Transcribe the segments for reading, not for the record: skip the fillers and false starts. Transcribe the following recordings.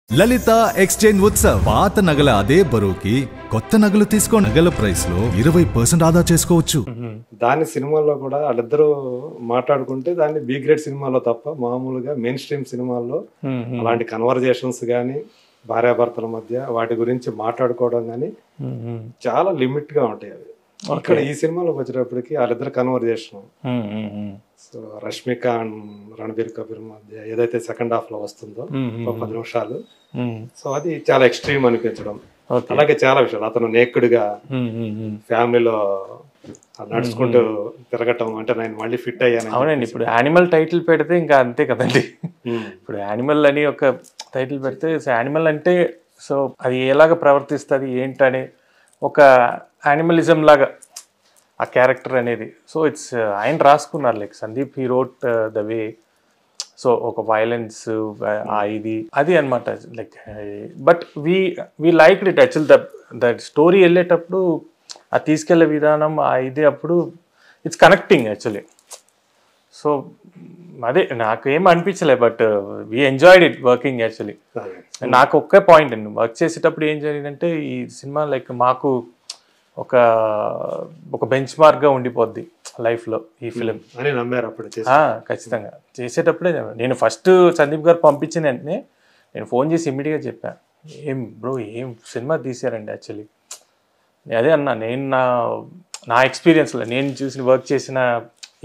లలిత exchange Utsav పాత నగల అదే బరువుకి కొత్త నగలు తీసుకో నగల ప్రైస్ లో 20% ఆదా చేసుకోవచ్చు. దాని సినిమాల్లో కూడా వాళ్ళిద్దరూ మాట్లాడుకుంటే దాన్ని బి గ్రేడ్ సినిమాలో తప్ప మామూలుగా మెయిన్ స్ట్రీమ్ సినిమాల్లో అలాంటి కన్వర్జేషన్స్ కానీ భార్యాభర్తల మధ్య వాటి గురించి మాట్లాడుకోవడం కానీ చాలా లిమిట్ గా ఉంటాయి. అవి ఇక్కడ ఈ సినిమాలోకి వచ్చేటప్పటికి వాళ్ళిద్దరు conversation, so Rashmika and Ranbir Kapoor మధ్య ఏదైతే సెకండ్ హాఫ్ లో వస్తుందో 10 నిమిషాలు, సో అది చాలా ఎక్స్ట్రీమ్ అనిపించడం. అలాగే చాలా విషయాలు అతను నేకుడుగా ఫ్యామిలీలో నడుచుకుంటూ తిరగటం, అంటే నేను మళ్ళీ ఫిట్ అయ్యాను. అవునండి, ఇప్పుడు యానిమల్ టైటిల్ పెడితే ఇంకా అంతే కదండి. ఇప్పుడు యానిమల్ అని ఒక టైటిల్ పెడితే యానిమల్ అంటే సో అది ఎలాగ ప్రవర్తిస్తుంది ఏంటని ఒక యానిమలిజం లాగా ఆ క్యారెక్టర్ అనేది. సో ఇట్స్ ఆయన రాసుకున్నారు, like Sandeep he wrote the way. So ఒక వైలెన్స్ ఇది అది అనమాట. Like but we like it actual. The story వెళ్ళేటప్పుడు ఆ తీసుకెళ్లే విధానం ఇది అప్పుడు ఇట్స్ కనెక్టింగ్ యాక్చువల్లీ. సో అదే నాకు ఏం అనిపించలే, but we enjoyed it working actually. నాకు ఒకే పాయింట్ అండి, వర్క్ చేసేటప్పుడు ఏం జరిగిందంటే ఈ సినిమా లైక్ మాకు ఒక బెంచ్ మార్క్గా ఉండిపోద్ది లైఫ్లో ఈ ఫిలిం అని నమ్మారు అప్పుడు. ఖచ్చితంగా చేసేటప్పుడే నేను ఫస్ట్ సందీప్ గారు పంపించిన వెంటనే నేను ఫోన్ చేసి ఇమ్మీడియట్గా చెప్పాను, ఏం బ్రో ఏం సినిమా తీసారండి యాక్చువల్లీ. అదే అన్నా, నేను నా ఎక్స్పీరియన్స్లో నేను చూసిన వర్క్ చేసిన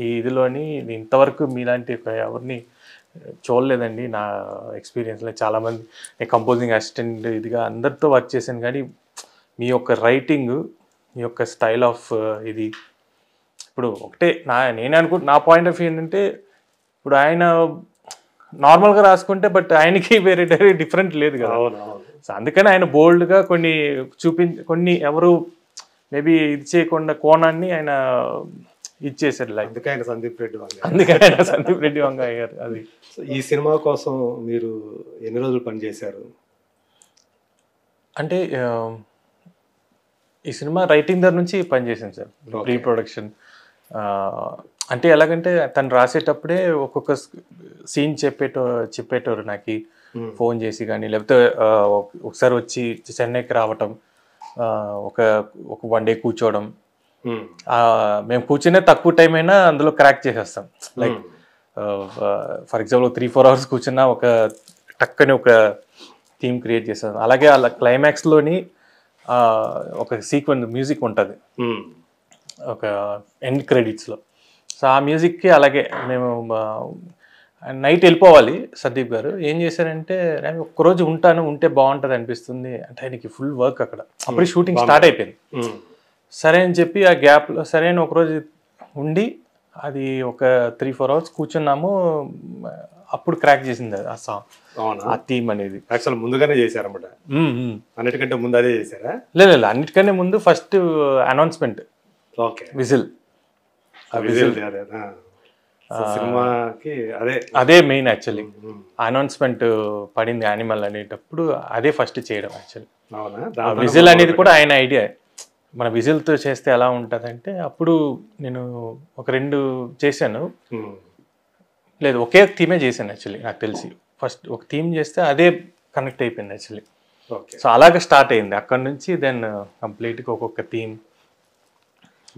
ఈ ఇదిలోని ఇంతవరకు మీలాంటి ఎవరిని చూడలేదండి నా ఎక్స్పీరియన్స్లో. చాలామంది నేను కంపోజింగ్ అసిస్టెంట్ ఇదిగా అందరితో వర్క్ చేశాను, కానీ మీ యొక్క రైటింగ్, మీ యొక్క స్టైల్ ఆఫ్ ఇది ఇప్పుడు ఒకటే నేను నా పాయింట్ ఆఫ్ వ్యూ ఏంటంటే ఇప్పుడు ఆయన నార్మల్గా రాసుకుంటే బట్ ఆయనకి వేరే డిఫరెంట్ లేదు కదా. సో అందుకని ఆయన బోల్డ్గా కొన్ని ఎవరు మేబీ ఇది చేయకుండా కోణాన్ని ఆయన ఇచ్చేసారు. లైక్ అందుకే ఆయన సందీప్ రెడ్డి వంగ అయ్యారు. అది ఈ సినిమా కోసం మీరు ఎన్ని రోజులు పనిచేశారు? అంటే ఈ సినిమా రైటింగ్ దగ్గర నుంచి పనిచేసాను సార్, ప్రీ ప్రొడక్షన్. అంటే ఎలాగంటే తను రాసేటప్పుడే ఒక్కొక్క సీన్ చెప్పేటోరు నాకు ఫోన్ చేసి కానీ, లేకపోతే ఒకసారి వచ్చి చెన్నైకి రావటం, ఒక 1 డే కూర్చోవడం. మేము కూర్చునే తక్కువ టైం అయినా అందులో క్రాక్ చేసేస్తాం. లైక్ ఫర్ ఎగ్జాంపుల్ 3-4 అవర్స్ కూర్చున్నా ఒక టక్కని ఒక థీమ్ క్రియేట్ చేస్తాం. అలాగే అలా క్లైమాక్స్లోని ఒక సీక్వెన్స్ మ్యూజిక్ ఉంటుంది ఒక ఎండ్ క్రెడిట్స్లో. సో ఆ మ్యూజిక్కి అలాగే మేము నైట్ వెళ్ళిపోవాలి. సందీప్ గారు ఏం చేశారంటే, నేను ఒక్కరోజు ఉంటే బాగుంటుంది అనిపిస్తుంది అంటే, ఆయనకి ఫుల్ వర్క్ అక్కడ అప్పుడు షూటింగ్ స్టార్ట్ అయిపోయింది. సరే అని చెప్పి ఆ గ్యాప్లో సరే అని ఒకరోజు ఉండి అది ఒక 3-4 అవర్స్ కూర్చున్నాము. అప్పుడు క్రాక్ చేసింది ఆ సాంగ్, ఆ థీమ్ అనేది. యాక్చువల్ ముందుగానే చేశారన్నమాట. అన్నిటికంటే ముందు అదే చేశారా? లేదు, అన్నిటికంటే ముందు ఫస్ట్ అనౌన్స్మెంట్, విజిల్. సినిమాకి అదే మెయిన్ యాక్చువల్లీ. అనౌన్స్మెంట్ పడింది యానిమల్ అనేటప్పుడు అదే ఫస్ట్ చేయడం యాక్చువల్లీ. విజిల్ అనేది కూడా ఆయన ఐడియా. మన విజిల్తో చేస్తే ఎలా ఉంటుంది అంటే, అప్పుడు నేను ఒక 2 చేశాను. లేదు, ఒకే థీమే చేశాను యాక్చువల్లీ. నాకు తెలిసి ఫస్ట్ ఒక థీమ్ చేస్తే అదే కనెక్ట్ అయిపోయింది యాక్చువల్లీ. సో అలాగే స్టార్ట్ అయింది అక్కడ నుంచి. దెన్ కంప్లీట్గా ఒక్కొక్క థీమ్.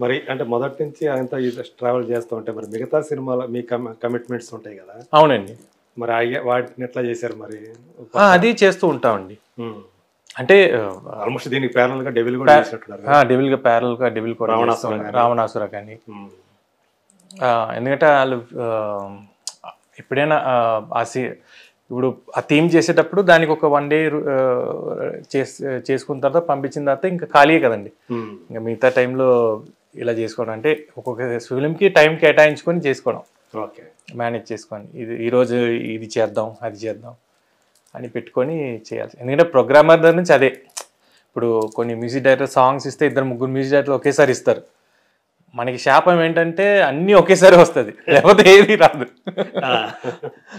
మరి అంటే మొదటి నుంచి అంతా ట్రావెల్ చేస్తూ ఉంటే మరి మిగతా సినిమాలో మీ కమిట్మెంట్స్ ఉంటాయి కదా? అవునండి. మరి వాటిని ఎట్లా చేశారు మరి? అది చేస్తూ ఉంటామండి. అంటే ఆల్మోస్ట్ దీనికి ప్యారల్ గా డెవిల్ కూడా చేసినట్టున్నారు. డెవిల్గా ప్యారల్గా డెవిల్ కూడా రావణాసుర కానీ. ఎందుకంటే వాళ్ళు ఎప్పుడైనా ఇప్పుడు ఆ థీమ్ చేసేటప్పుడు దానికి ఒక 1 డే చేసుకున్న తర్వాత పంపించిన తర్వాత ఇంకా ఖాళీ కదండి. ఇంకా మిగతా టైంలో ఇలా చేసుకోవడం అంటే ఒక్కొక్క ఫిలింకి టైం కేటాయించుకొని చేసుకోవడం, మేనేజ్ చేసుకొని ఈరోజు ఇది చేద్దాం అది చేద్దాం అని పెట్టుకొని చేయాలి. ఎందుకంటే ప్రోగ్రామర్ దగ్గర నుంచి అదే. ఇప్పుడు కొన్ని మ్యూజిక్ డైరెక్టర్ సాంగ్స్ ఇస్తే 2-3 మ్యూజిక్ డైరెక్టర్లు ఒకేసారి ఇస్తారు. మనకి శాపం ఏంటంటే అన్నీ ఒకేసారి వస్తుంది, లేకపోతే ఏది రాదు.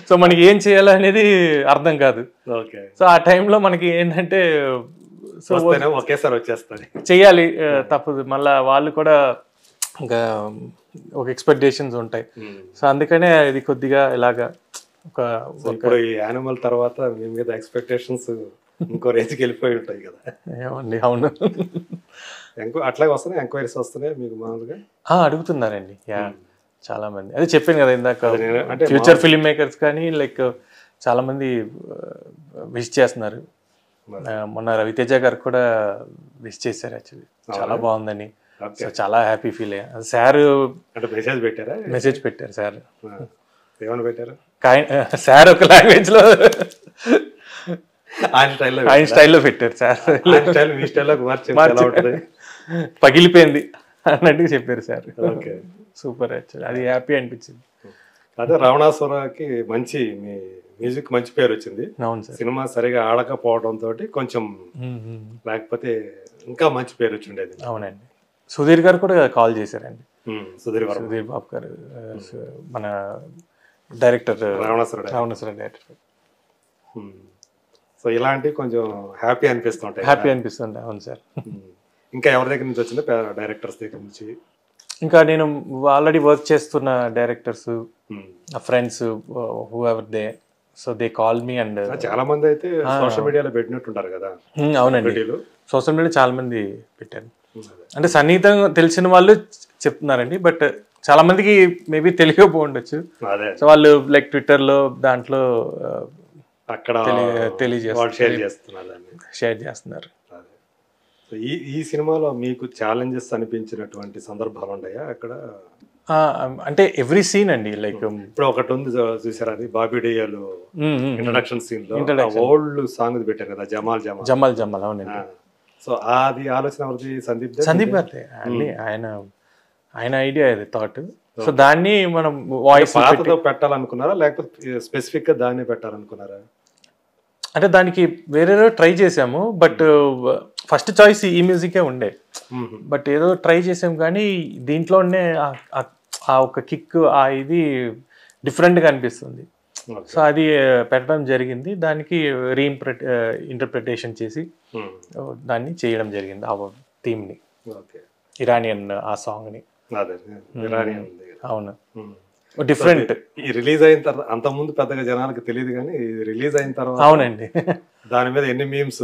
సో మనకి ఏం చేయాలనేది అర్థం కాదు. సో ఆ టైంలో మనకి ఏంటంటే సో ఒకేసారి వచ్చేస్తుంది, చెయ్యాలి, తప్పదు. మళ్ళీ వాళ్ళు కూడా ఇంకా ఒక ఎక్స్పెక్టేషన్స్ ఉంటాయి. సో అందుకనే ఇది కొద్దిగా ఇలాగా ఇప్పుడు ఈ యానిమల్ తర్వాత మీ మీద ఎక్స్పెక్టేషన్స్ ఇంకో రేంజ్కి వెళ్ళిపోయి ఉంటాయి కదా. ఏమండి, అవును. అట్లాగే వస్తున్నాయి ఎంక్వైరీస్ వస్తున్నాయి మీకు మామూలుగా? అడుగుతున్నారండి, చాలా మంది. అదే చెప్పాను కదా ఇందాక, అంటే ఫ్యూచర్ ఫిల్మ్ మేకర్స్ కానీ లైక్ చాలా మంది విష్ చేస్తున్నారు. మొన్న రవితేజ గారు కూడా విష్ చేశారు యాక్చువల్లీ, చాలా బాగుందని. సో చాలా హ్యాపీ ఫీల్ అయ్యా. సార్ అంటే మెసేజ్ పెట్టారు సార్. ఏమని పెట్టారు? సార్ ఒక లాంగ్వేజ్ లో ఆయన స్టైల్లో పెట్టారు సార్. పగిలిపోయింది అన్నట్టుగా చెప్పారు సార్. సూపర్, యాక్చువల్లీ అది హ్యాపీ అనిపించింది. అదే రావణాసురకి మంచి మ్యూజిక్ మంచి పేరు వచ్చింది. అవును సార్. సినిమా సరిగా ఆడకపోవడం తోటి కొంచెం, లేకపోతే ఇంకా మంచి పేరు వచ్చి ఉండేది. అవునండి. సుధీర్ గారు కూడా కాల్ చేశారండి. సుధీర్ బాబు గారు, మన డైరెక్టర్, రావణాసుర డైరెక్టర్. సో ఇలాంటి కొంచెం హ్యాపీ అనిపిస్తుంటాయి. అవును సార్. ఇంకా ఎవరి దగ్గర నుంచి వచ్చింది? డైరెక్టర్స్ దగ్గర నుంచి. ఇంకా నేను ఆల్రెడీ వర్క్ చేస్తున్న directors, friends, who ever they, so they call me. And చాలా మంది అయితే సోషల్ మీడియాలో పెట్టినట్టుంటారు కదా. అవునండి, సోషల్ మీడియా చాలా మంది పెట్టారు. అంటే సన్నిహితంగా తెలిసిన వాళ్ళు చెప్తున్నారండి, బట్ చాలా మందికి మేబీ తెలియకపోవచ్చు. సో వాళ్ళు లైక్ ట్విట్టర్లో దాంట్లో అక్కడ షేర్ చేస్తున్నారు. ఈ సినిమాలో మీకు ఛాలెంజెస్ అనిపించినటువంటి సందర్భాలు ఉన్నాయా అక్కడ? అంటే ఎవ్రీ సీన్ అండి, లైక్ ఇప్పుడు ఒకటి ఉంది చూసారా, అది బాబీ డియోల్ ఇంట్రడక్షన్ సీన్ లో ఓల్డ్ సాంగ్ పెట్టారు కదా, జమాల్ జమాల్ జమాల్ జమాల్. అవునండి. సో అది ఆలోచన ఎవరిది? సందీప్ గారి. ఆయన ఐడియా అది, థాట్. సో దాన్ని మనం వాయిస్ పెట్టాలనుకున్నారా, లేకపోతే స్పెసిఫిక్ గా దాన్ని పెట్టాలనుకున్నారా? అంటే దానికి వేరే ట్రై చేసాము, బట్ ఫస్ట్ చాయిస్ ఈ మ్యూజికే ఉండే. బట్ ఏదో ట్రై చేసాం, కానీ దీంట్లోనే ఆ ఒక కిక్, ఆ ఇది డిఫరెంట్గా అనిపిస్తుంది. సో అది పెట్టడం జరిగింది. దానికి ఇంటర్ప్రిటేషన్ చేసి దాన్ని చేయడం జరిగింది. ఆ థీమ్ని, ఇరానియన్ ఆ సాంగ్ని. అవును, డిఫరెంట్. రిలీజ్ అయిన తర్వాత అంత ముందు పెద్దగా జనాలకు తెలియదు, కానీ రిలీజ్ అయిన తర్వాత అవునండి దాని మీద ఎన్ని మీమ్స్,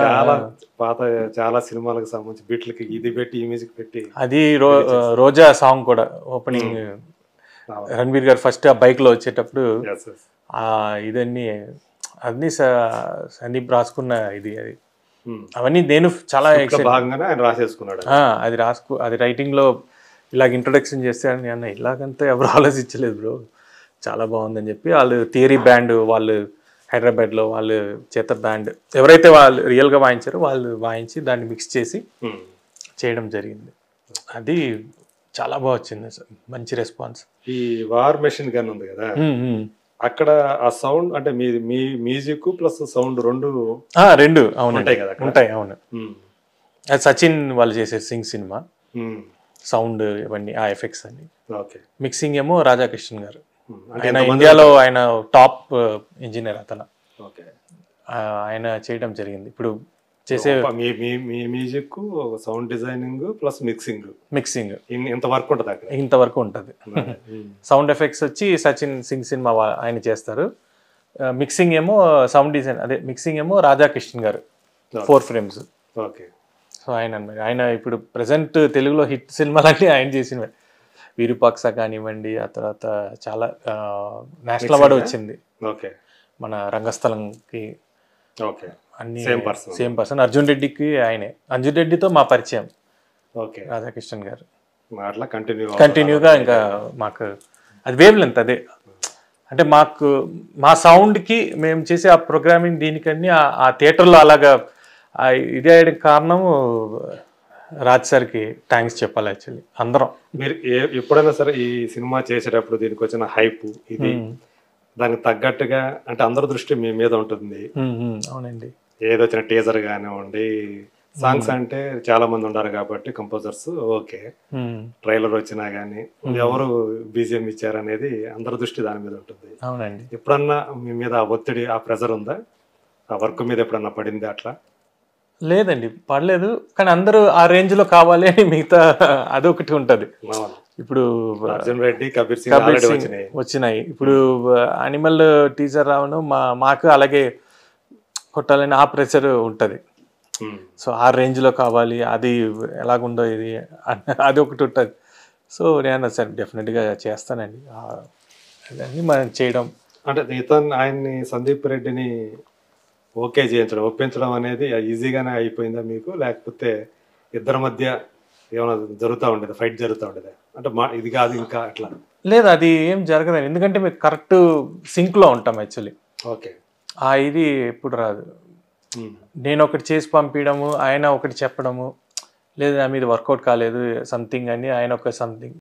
చాలా పాత చాలా సినిమాలకు సంబంధించి బిట్లకి ఇది పెట్టి ఈ మ్యూజిక్ పెట్టి. అది రోజా సాంగ్ కూడా ఓపెనింగ్ రణబీర్ గారు ఫస్ట్ ఆ బైక్ లో వచ్చేటప్పుడు ఇదన్నీ అన్ని సందీప్ రాసుకున్న ఇది. అది అవన్నీ నేను చాలా భాగంగానే ఆయన రాసేసుకున్నాడు. అది రైటింగ్ లో ఇలాగ ఇంట్రొడక్షన్ చేస్తే అన్న ఇలాగంతా ఎవరు ఆలోచించలేదు బ్రో, చాలా బాగుందని చెప్పి వాళ్ళు థియరీ బ్యాండ్, వాళ్ళు హైదరాబాద్లో వాళ్ళు చేత బ్యాండ్ ఎవరైతే వాళ్ళు రియల్గా వాయించారో వాళ్ళు వాయించి దాన్ని మిక్స్ చేసి చేయడం జరిగింది. అది చాలా బాగా వచ్చింది సార్, మంచి రెస్పాన్స్. ఈ వార్ మెషిన్ గన్ ఉంది కదా, అక్కడ ఆ సౌండ్ అంటే మీ మ్యూజిక్ ప్లస్ సౌండ్ రెండు అవును ఉంటాయి కదా? ఉంటాయి, అవును. అది సచిన్ వాళ్ళు చేసే సింగ్ సినిమా, సౌండ్ ఇవన్నీ ఆ ఎఫెక్ట్స్ అన్ని. మిక్సింగ్ ఏమో రాధాకృష్ణన్ గారు, ఆయన ఇండియాలో ఆయన టాప్ ఇంజనీర్ అతను, ఆయన చేయడం జరిగింది. ఇప్పుడు చేసే music, sound designing plus mixing ఇంతవరకు ఉంటుంది అక్కడ. ఇంతవరకు ఉంటుంది. సౌండ్ ఎఫెక్ట్స్ వచ్చి సచిన్ సింగ్ సినిమా ఆయన చేస్తారు. మిక్సింగ్ ఏమో సౌండ్ డిజైన్, అదే మిక్సింగ్ ఏమో రాధాకృష్ణన్ గారు, 4 frames. సో ఆయన ఇప్పుడు ప్రజెంట్ తెలుగులో హిట్ సినిమాలన్నీ ఆయన చేసినవి. విరూపాక్ష కానివ్వండి, ఆ తర్వాత చాలా నేషనల్ అవార్డు వచ్చింది మన రంగస్థలంకి. అన్ని సేమ్ పర్సన్. అర్జున్ రెడ్డికి ఆయనే, అర్జున్ రెడ్డితో మా పరిచయం రాధాకృష్ణన్ గారు. కంటిన్యూగా ఇంకా మాకు అది వేవ్ లెంత్ అదే. అంటే మాకు మా సౌండ్కి మేము చేసే ఆ ప్రోగ్రామింగ్ దీనికన్నీ ఆ థియేటర్లో అలాగా ఇది అయ్యడానికి కారణము రాజ్ సార్కి థ్యాంక్స్ చెప్పాలి యాక్చువల్లీ. అందరం మీరు ఎప్పుడైనా సరే ఈ సినిమా చేసేటప్పుడు దీనికి వచ్చిన హైప్ ఇది దానికి తగ్గట్టుగా అంటే అందరి దృష్టి మీ మీద ఉంటుంది. అవునండి. ఏదో వచ్చిన టీజర్ కానివ్వండి, సాంగ్స్ అంటే చాలా మంది ఉన్నారు కాబట్టి కంపోజర్స్, ఓకే ట్రైలర్ వచ్చినా గానీ ఎవరు బీజిఎం ఇచ్చారనేది అందరి దృష్టి దాని మీద ఉంటుంది. అవునండి. ఎప్పుడన్నా మీ మీద ఆ ఒత్తిడి, ఆ ప్రెజర్ ఉందా? ఆ వర్క్ మీద ఎప్పుడన్నా పడింది అట్లా? లేదండి, పడలేదు. కానీ అందరూ ఆ రేంజ్ లో కావాలి అని మిగతా అదొకటి ఉంటుంది. ఇప్పుడు అర్జున్ రెడ్డి, కబీర్ సింగ్ కబీర్ already సింగ్ వచ్చినాయి. వచ్చినాయి. ఇప్పుడు యానిమల్ టీజర్ రావడం మాకు అలాగే కొట్టాలని ఆ ప్రెషర్ ఉంటుంది. సో ఆ రేంజ్లో కావాలి, అది ఎలాగుందో ఇది అది ఒకటి ఉంటుంది. సో నేను సార్ డెఫినెట్గా చేస్తానండి. అదన్నీ మనం చేయడం అంటే ఆయన్ని సందీప్ రెడ్డిని ఒప్పించడం అనేది ఈజీగానే అయిపోయిందా మీకు, లేకపోతే ఇద్దరి మధ్య ఏమైనా జరుగుతూ ఉండేది, ఫైట్ జరుగుతూ ఉండేది? అంటే ఇది కాదు ఇంకా అట్లా లేదు, అది ఏం జరగదండి. ఎందుకంటే మేము కరెక్ట్ సింక్లో ఉంటాం యాక్చువల్లీ. ఓకే. ఇది ఎప్పుడు రాదు. నేను ఒకటి చేసి పంపించడము, ఆయన ఒకటి చెప్పడము, లేదు నా మీద వర్కౌట్ కాలేదు సంథింగ్ అని ఆయన ఒక సంథింగ్